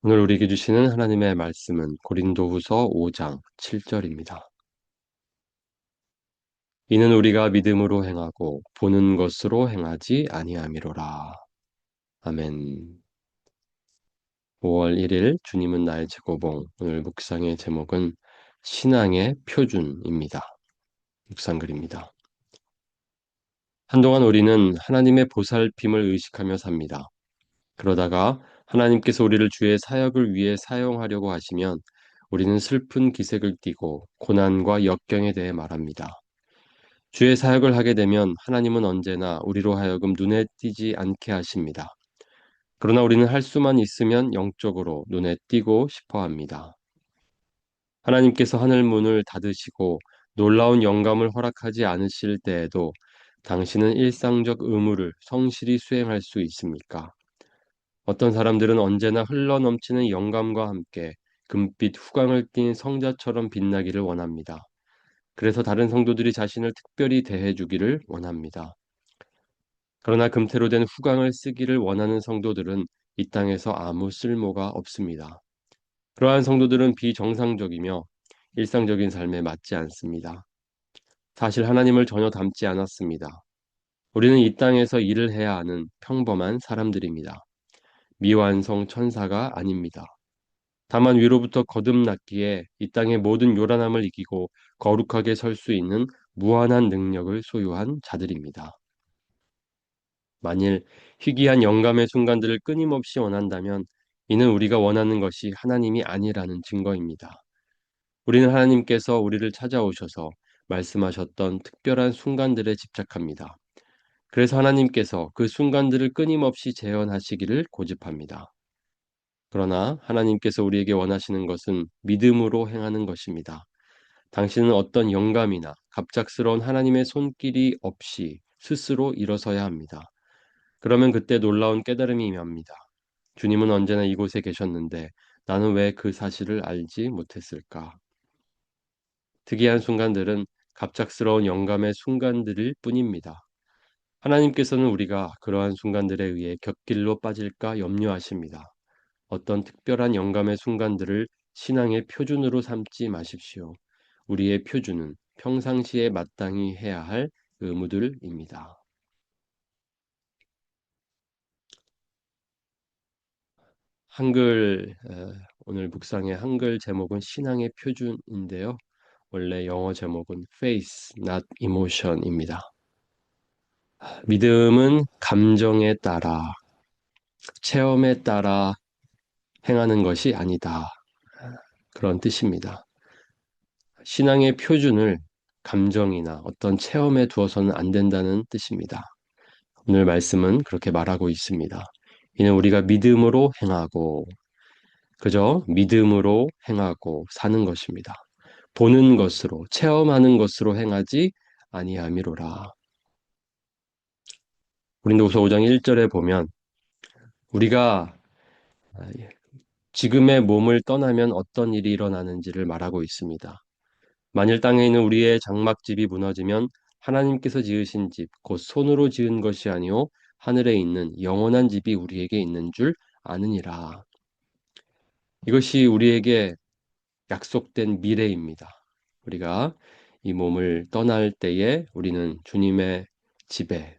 오늘 우리에게 주시는 하나님의 말씀은 고린도후서 5장 7절입니다. 이는 우리가 믿음으로 행하고 보는 것으로 행하지 아니함이로라. 아멘. 5월 1일 주님은 나의 제고봉. 오늘 묵상의 제목은 신앙의 표준입니다. 묵상글입니다. 한동안 우리는 하나님의 보살핌을 의식하며 삽니다. 그러다가 하나님께서 우리를 주의 사역을 위해 사용하려고 하시면 우리는 슬픈 기색을 띠고 고난과 역경에 대해 말합니다. 주의 사역을 하게 되면 하나님은 언제나 우리로 하여금 눈에 띄지 않게 하십니다. 그러나 우리는 할 수만 있으면 영적으로 눈에 띄고 싶어 합니다. 하나님께서 하늘 문을 닫으시고 놀라운 영감을 허락하지 않으실 때에도 당신은 일상적 의무를 성실히 수행할 수 있습니까? 어떤 사람들은 언제나 흘러넘치는 영감과 함께 금빛 후광을 띤 성자처럼 빛나기를 원합니다. 그래서 다른 성도들이 자신을 특별히 대해주기를 원합니다. 그러나 금태로 된 후광을 쓰기를 원하는 성도들은 이 땅에서 아무 쓸모가 없습니다. 그러한 성도들은 비정상적이며 일상적인 삶에 맞지 않습니다. 사실 하나님을 전혀 닮지 않았습니다. 우리는 이 땅에서 일을 해야 하는 평범한 사람들입니다. 미완성 천사가 아닙니다. 다만 위로부터 거듭났기에 이 땅의 모든 요란함을 이기고 거룩하게 설 수 있는 무한한 능력을 소유한 자들입니다. 만일 희귀한 영감의 순간들을 끊임없이 원한다면 이는 우리가 원하는 것이 하나님이 아니라는 증거입니다. 우리는 하나님께서 우리를 찾아오셔서 말씀하셨던 특별한 순간들에 집착합니다. 그래서 하나님께서 그 순간들을 끊임없이 재현하시기를 고집합니다. 그러나 하나님께서 우리에게 원하시는 것은 믿음으로 행하는 것입니다. 당신은 어떤 영감이나 갑작스러운 하나님의 손길이 없이 스스로 일어서야 합니다. 그러면 그때 놀라운 깨달음이 임합니다. 주님은 언제나 이곳에 계셨는데 나는 왜 그 사실을 알지 못했을까? 특이한 순간들은 갑작스러운 영감의 순간들일 뿐입니다. 하나님께서는 우리가 그러한 순간들에 의해 곁길로 빠질까 염려하십니다. 어떤 특별한 영감의 순간들을 신앙의 표준으로 삼지 마십시오. 우리의 표준은 평상시에 마땅히 해야 할 의무들입니다. 한글 오늘 묵상의 한글 제목은 신앙의 표준인데요. 원래 영어 제목은 Faith, not Emotion입니다. 믿음은 감정에 따라, 체험에 따라 행하는 것이 아니다. 그런 뜻입니다. 신앙의 표준을 감정이나 어떤 체험에 두어서는 안 된다는 뜻입니다. 오늘 말씀은 그렇게 말하고 있습니다. 이는 우리가 믿음으로 행하고, 그저 믿음으로 행하고 사는 것입니다. 보는 것으로, 체험하는 것으로 행하지 아니함이로라. 고린도후서 5장 1절에 보면 우리가 지금의 몸을 떠나면 어떤 일이 일어나는지를 말하고 있습니다. 만일 땅에 있는 우리의 장막집이 무너지면 하나님께서 지으신 집, 곧 손으로 지은 것이 아니요 하늘에 있는 영원한 집이 우리에게 있는 줄 아느니라. 이것이 우리에게 약속된 미래입니다. 우리가 이 몸을 떠날 때에 우리는 주님의 집에,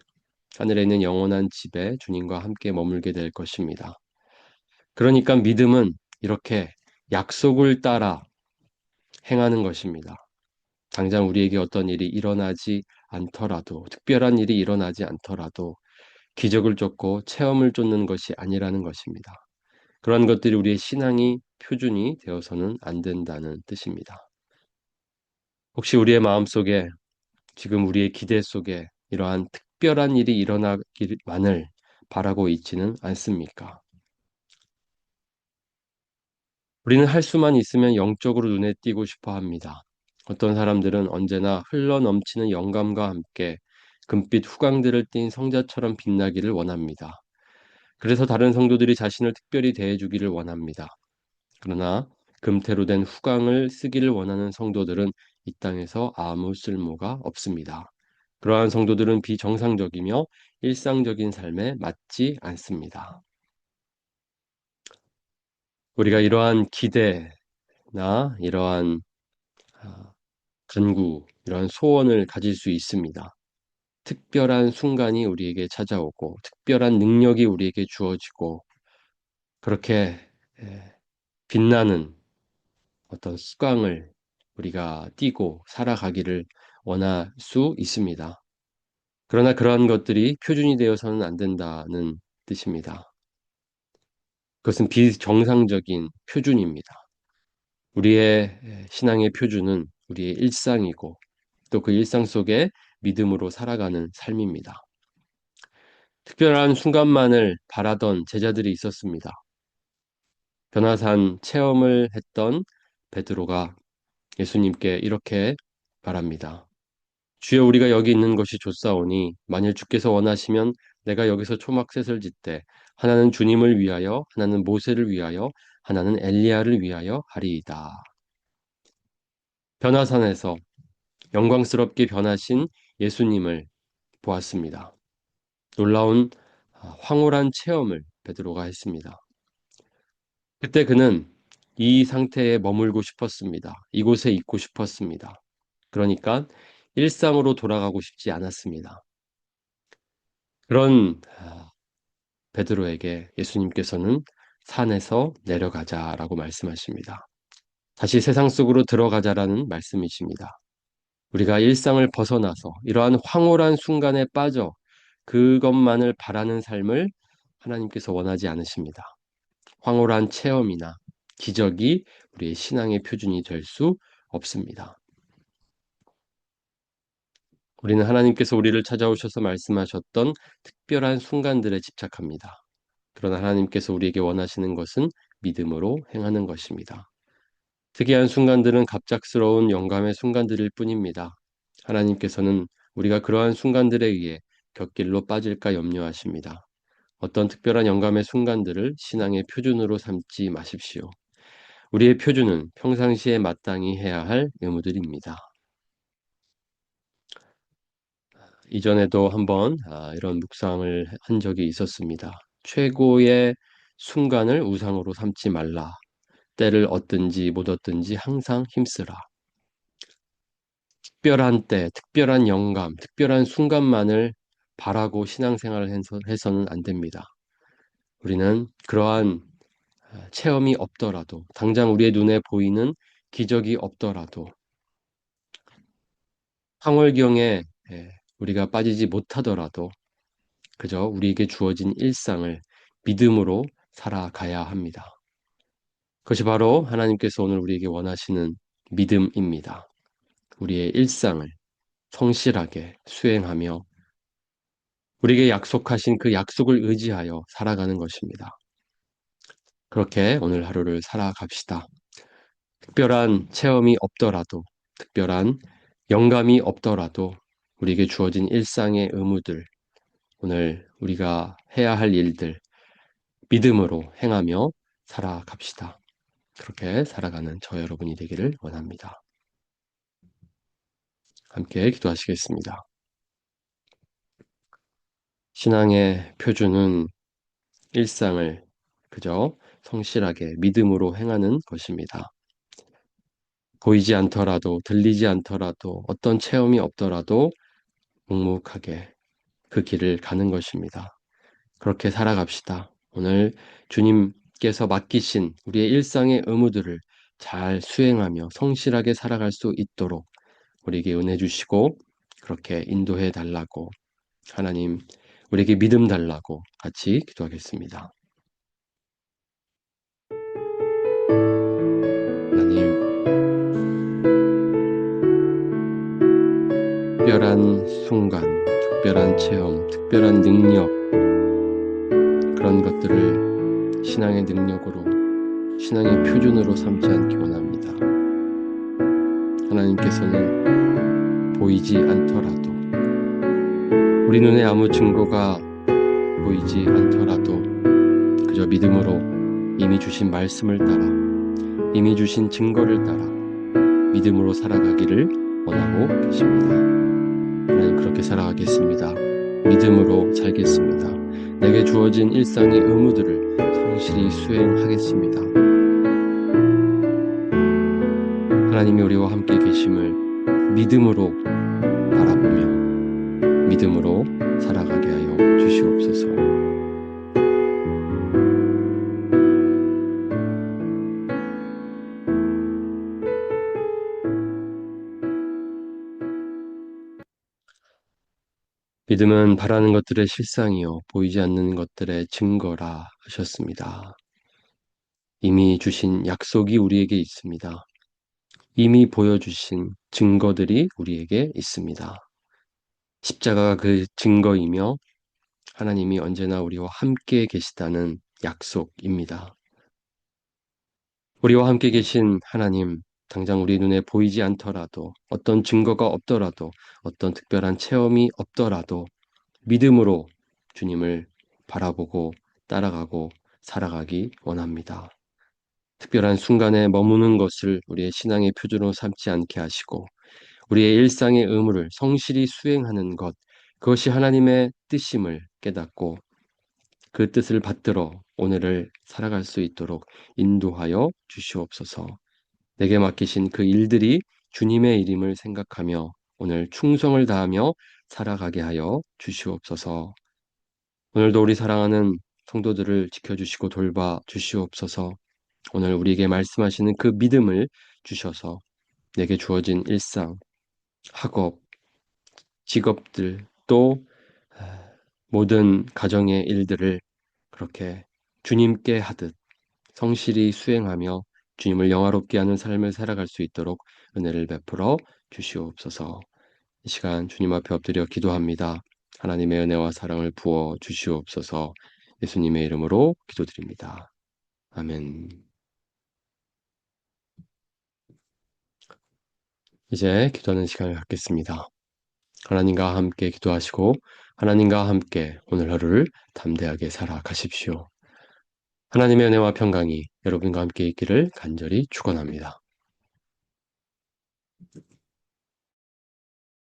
하늘에 있는 영원한 집에 주님과 함께 머물게 될 것입니다. 그러니까 믿음은 이렇게 약속을 따라 행하는 것입니다. 당장 우리에게 어떤 일이 일어나지 않더라도, 특별한 일이 일어나지 않더라도 기적을 쫓고 체험을 쫓는 것이 아니라는 것입니다. 그러한 것들이 우리의 신앙이 표준이 되어서는 안 된다는 뜻입니다. 혹시 우리의 마음속에 지금 우리의 기대 속에 이러한 특별한 일이 일어나기만을 바라고 있지는 않습니까? 우리는 할 수만 있으면 영적으로 눈에 띄고 싶어 합니다. 어떤 사람들은 언제나 흘러넘치는 영감과 함께 금빛 후광들을 띤 성자처럼 빛나기를 원합니다. 그래서 다른 성도들이 자신을 특별히 대해주기를 원합니다. 그러나 금태로 된 후광을 쓰기를 원하는 성도들은 이 땅에서 아무 쓸모가 없습니다. 그러한 성도들은 비정상적이며 일상적인 삶에 맞지 않습니다. 우리가 이러한 기대나 이러한 간구, 이러한 소원을 가질 수 있습니다. 특별한 순간이 우리에게 찾아오고 특별한 능력이 우리에게 주어지고 그렇게 빛나는 어떤 수강을 우리가 띠고 살아가기를 원할 수 있습니다. 그러나 그러한 것들이 표준이 되어서는 안 된다는 뜻입니다. 그것은 비정상적인 표준입니다. 우리의 신앙의 표준은 우리의 일상이고 또 그 일상 속에 믿음으로 살아가는 삶입니다. 특별한 순간만을 바라던 제자들이 있었습니다. 변화산 체험을 했던 베드로가 예수님께 이렇게 말합니다. 주여 우리가 여기 있는 것이 좋사오니 만일 주께서 원하시면 내가 여기서 초막셋을 짓되 하나는 주님을 위하여 하나는 모세를 위하여 하나는 엘리야를 위하여 하리이다. 변화산에서 영광스럽게 변하신 예수님을 보았습니다. 놀라운 황홀한 체험을 베드로가 했습니다. 그때 그는 이 상태에 머물고 싶었습니다. 이곳에 있고 싶었습니다. 그러니까 일상으로 돌아가고 싶지 않았습니다. 그런 베드로에게 예수님께서는 산에서 내려가자라고 말씀하십니다. 다시 세상 속으로 들어가자라는 말씀이십니다. 우리가 일상을 벗어나서 이러한 황홀한 순간에 빠져 그것만을 바라는 삶을 하나님께서 원하지 않으십니다. 황홀한 체험이나 기적이 우리의 신앙의 표준이 될 수 없습니다. 우리는 하나님께서 우리를 찾아오셔서 말씀하셨던 특별한 순간들에 집착합니다. 그러나 하나님께서 우리에게 원하시는 것은 믿음으로 행하는 것입니다. 특이한 순간들은 갑작스러운 영감의 순간들일 뿐입니다. 하나님께서는 우리가 그러한 순간들에 의해 곁길로 빠질까 염려하십니다. 어떤 특별한 영감의 순간들을 신앙의 표준으로 삼지 마십시오. 우리의 표준은 평상시에 마땅히 해야 할 의무들입니다. 이전에도 한번 이런 묵상을 한 적이 있었습니다. 최고의 순간을 우상으로 삼지 말라. 때를 얻든지 못 얻든지 항상 힘쓰라. 특별한 때, 특별한 영감, 특별한 순간만을 바라고 신앙생활을 해서는 안 됩니다. 우리는 그러한 체험이 없더라도, 당장 우리의 눈에 보이는 기적이 없더라도, 황홀경에 우리가 빠지지 못하더라도, 그저 우리에게 주어진 일상을 믿음으로 살아가야 합니다. 그것이 바로 하나님께서 오늘 우리에게 원하시는 믿음입니다. 우리의 일상을 성실하게 수행하며 우리에게 약속하신 그 약속을 의지하여 살아가는 것입니다. 그렇게 오늘 하루를 살아갑시다. 특별한 체험이 없더라도, 특별한 영감이 없더라도 우리에게 주어진 일상의 의무들, 오늘 우리가 해야 할 일들, 믿음으로 행하며 살아갑시다. 그렇게 살아가는 저 여러분이 되기를 원합니다. 함께 기도하시겠습니다. 신앙의 표준은 일상을 그저 성실하게 믿음으로 행하는 것입니다. 보이지 않더라도, 들리지 않더라도, 어떤 체험이 없더라도 묵묵하게 그 길을 가는 것입니다. 그렇게 살아갑시다. 오늘 주님께서 맡기신 우리의 일상의 의무들을 잘 수행하며 성실하게 살아갈 수 있도록 우리에게 은혜 주시고 그렇게 인도해 달라고 하나님 우리에게 믿음 달라고 같이 기도하겠습니다. 하나님 특별한 순간, 특별한 체험, 특별한 능력 그런 것들을 신앙의 능력으로 신앙의 표준으로 삼지 않기 원합니다. 하나님께서는 보이지 않더라도 우리 눈에 아무 증거가 보이지 않더라도 그저 믿음으로 이미 주신 말씀을 따라 이미 주신 증거를 따라 믿음으로 살아가기를 원하고 계십니다. 하나님 그렇게 살아가겠습니다. 믿음으로 살겠습니다. 내게 주어진 일상의 의무들을 성실히 수행하겠습니다. 하나님이 우리와 함께 계심을 믿음으로 바라보며 믿음으로 살아가게 하여 주시옵소서. 믿음은 바라는 것들의 실상이요 보이지 않는 것들의 증거라 하셨습니다. 이미 주신 약속이 우리에게 있습니다. 이미 보여주신 증거들이 우리에게 있습니다. 십자가가 그 증거이며 하나님이 언제나 우리와 함께 계시다는 약속입니다. 우리와 함께 계신 하나님, 당장 우리 눈에 보이지 않더라도, 어떤 증거가 없더라도, 어떤 특별한 체험이 없더라도 믿음으로 주님을 바라보고 따라가고 살아가기 원합니다. 특별한 순간에 머무는 것을 우리의 신앙의 표준으로 삼지 않게 하시고 우리의 일상의 의무를 성실히 수행하는 것, 그것이 하나님의 뜻임을 깨닫고 그 뜻을 받들어 오늘을 살아갈 수 있도록 인도하여 주시옵소서. 내게 맡기신 그 일들이 주님의 일임을 생각하며 오늘 충성을 다하며 살아가게 하여 주시옵소서. 오늘도 우리 사랑하는 성도들을 지켜주시고 돌봐 주시옵소서. 오늘 우리에게 말씀하시는 그 믿음을 주셔서 내게 주어진 일상, 학업, 직업들 또 모든 가정의 일들을 그렇게 주님께 하듯 성실히 수행하며 주님을 영화롭게 하는 삶을 살아갈 수 있도록 은혜를 베풀어 주시옵소서. 이 시간 주님 앞에 엎드려 기도합니다. 하나님의 은혜와 사랑을 부어 주시옵소서. 예수님의 이름으로 기도드립니다. 아멘. 이제 기도하는 시간을 갖겠습니다. 하나님과 함께 기도하시고 하나님과 함께 오늘 하루를 담대하게 살아가십시오. 하나님의 은혜와 평강이 여러분과 함께 있기를 간절히 축원합니다.